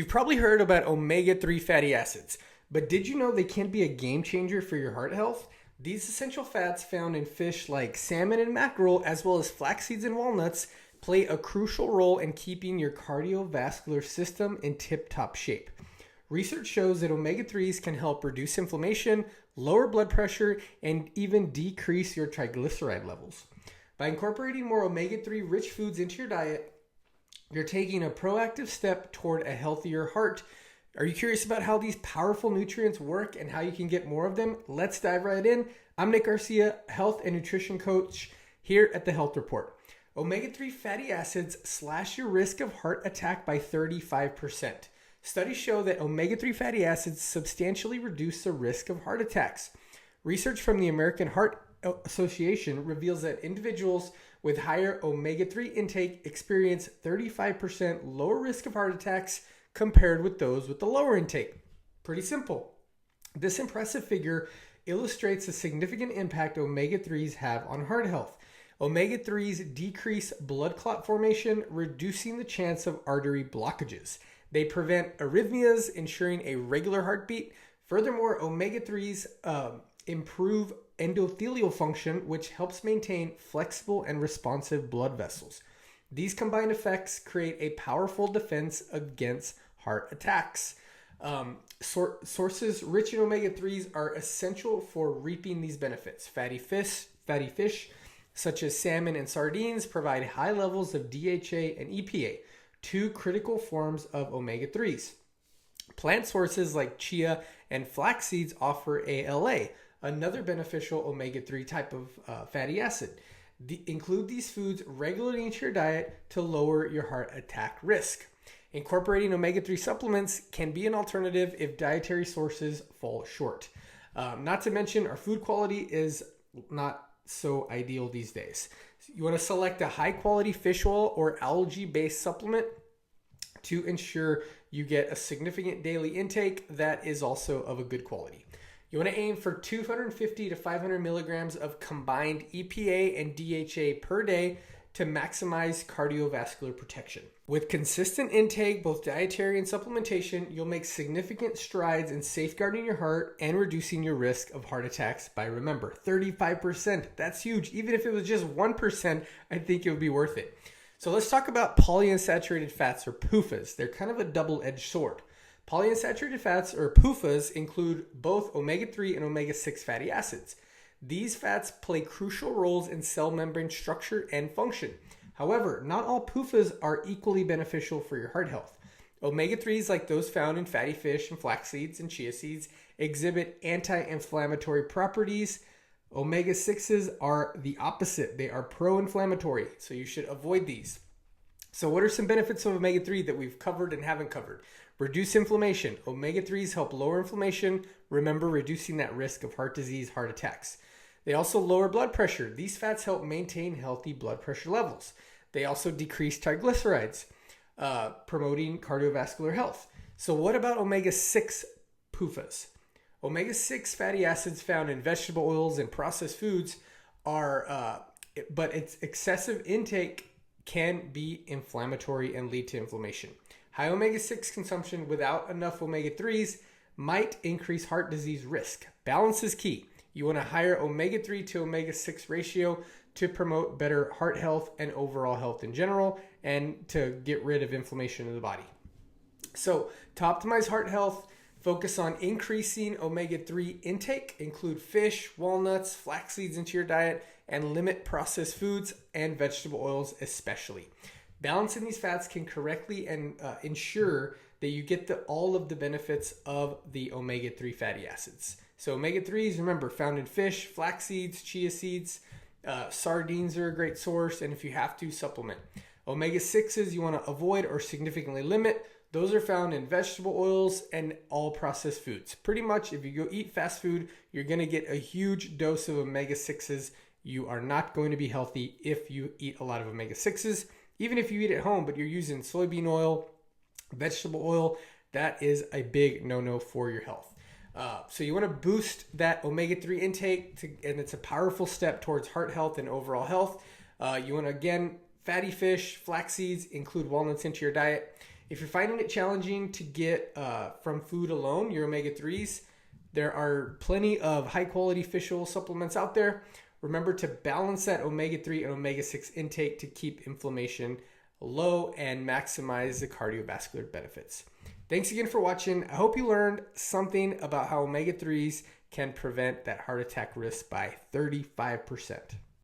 You've probably heard about omega-3 fatty acids, but did you know they can be a game changer for your heart health? These essential fats found in fish like salmon and mackerel, as well as flax seeds and walnuts, play a crucial role in keeping your cardiovascular system in tip-top shape. Research shows that omega-3s can help reduce inflammation, lower blood pressure, and even decrease your triglyceride levels. By incorporating more omega-3 rich foods into your diet, you're taking a proactive step toward a healthier heart. Are you curious about how these powerful nutrients work and how you can get more of them? Let's dive right in. I'm Nick Garcia, health and nutrition coach here at the Health Report. Omega-3 fatty acids slash your risk of heart attack by 35%. Studies show that omega-3 fatty acids substantially reduce the risk of heart attacks. Research from the American Heart Association reveals that individuals with higher omega-3 intake experience 35% lower risk of heart attacks compared with those with the lower intake. Pretty simple. This impressive figure illustrates the significant impact omega-3s have on heart health. Omega-3s decrease blood clot formation, reducing the chance of artery blockages. They prevent arrhythmias, ensuring a regular heartbeat. Furthermore, omega-3s improve endothelial function, which helps maintain flexible and responsive blood vessels. These combined effects create a powerful defense against heart attacks. Sources rich in omega-3s are essential for reaping these benefits. Fatty fish, such as salmon and sardines, provide high levels of DHA and EPA, two critical forms of omega-3s. Plant sources like chia and flax seeds offer ALA, another beneficial omega-3 type of fatty acid. Include these foods regularly into your diet to lower your heart attack risk. Incorporating omega-3 supplements can be an alternative if dietary sources fall short. Not to mention, our food quality is not so ideal these days. You want to select a high-quality fish oil or algae-based supplement to ensure you get a significant daily intake that is also of a good quality. You want to aim for 250 to 500 milligrams of combined EPA and DHA per day to maximize cardiovascular protection. With consistent intake, both dietary and supplementation, you'll make significant strides in safeguarding your heart and reducing your risk of heart attacks by, remember, 35%. That's huge. Even if it was just 1%, I think it would be worth it. So let's talk about polyunsaturated fats, or PUFAs. They're kind of a double-edged sword. Polyunsaturated fats, or PUFAs, include both omega-3 and omega-6 fatty acids. These fats play crucial roles in cell membrane structure and function. However, not all PUFAs are equally beneficial for your heart health. Omega-3s, like those found in fatty fish and flax seeds and chia seeds, exhibit anti-inflammatory properties. Omega-6s are the opposite. They are pro-inflammatory, so you should avoid these. So what are some benefits of omega-3 that we've covered and haven't covered? Reduce inflammation. Omega-3s help lower inflammation. Remember, reducing that risk of heart disease, heart attacks. They also lower blood pressure. These fats help maintain healthy blood pressure levels. They also decrease triglycerides, promoting cardiovascular health. So what about omega-6 PUFAs? Omega-6 fatty acids found in vegetable oils and processed foods but its excessive intake can be inflammatory and lead to inflammation. High omega-6 consumption without enough omega-3s might increase heart disease risk. Balance is key. You want a higher omega-3 to omega-6 ratio to promote better heart health and overall health in general, and to get rid of inflammation in the body. So to optimize heart health, focus on increasing omega-3 intake. Include fish, walnuts, flax seeds into your diet, and limit processed foods and vegetable oils especially. Balancing these fats can correctly and ensure that you get all of the benefits of the omega-3 fatty acids. So omega-3s, remember, found in fish, flax seeds, chia seeds, sardines are a great source, and if you have to, supplement. Omega-6s you want to avoid or significantly limit. Those are found in vegetable oils and all processed foods. Pretty much, if you go eat fast food, you're going to get a huge dose of omega-6s. You are not going to be healthy if you eat a lot of omega-6s. Even if you eat at home, but you're using soybean oil, vegetable oil, that is a big no-no for your health. So you want to boost that omega-3 intake, and it's a powerful step towards heart health and overall health. You want to, again, fatty fish, flax seeds, include walnuts into your diet. If you're finding it challenging to get from food alone, your omega-3s, there are plenty of high-quality fish oil supplements out there. Remember to balance that omega-3 and omega-6 intake to keep inflammation low and maximize the cardiovascular benefits. Thanks again for watching. I hope you learned something about how omega-3s can prevent that heart attack risk by 35%.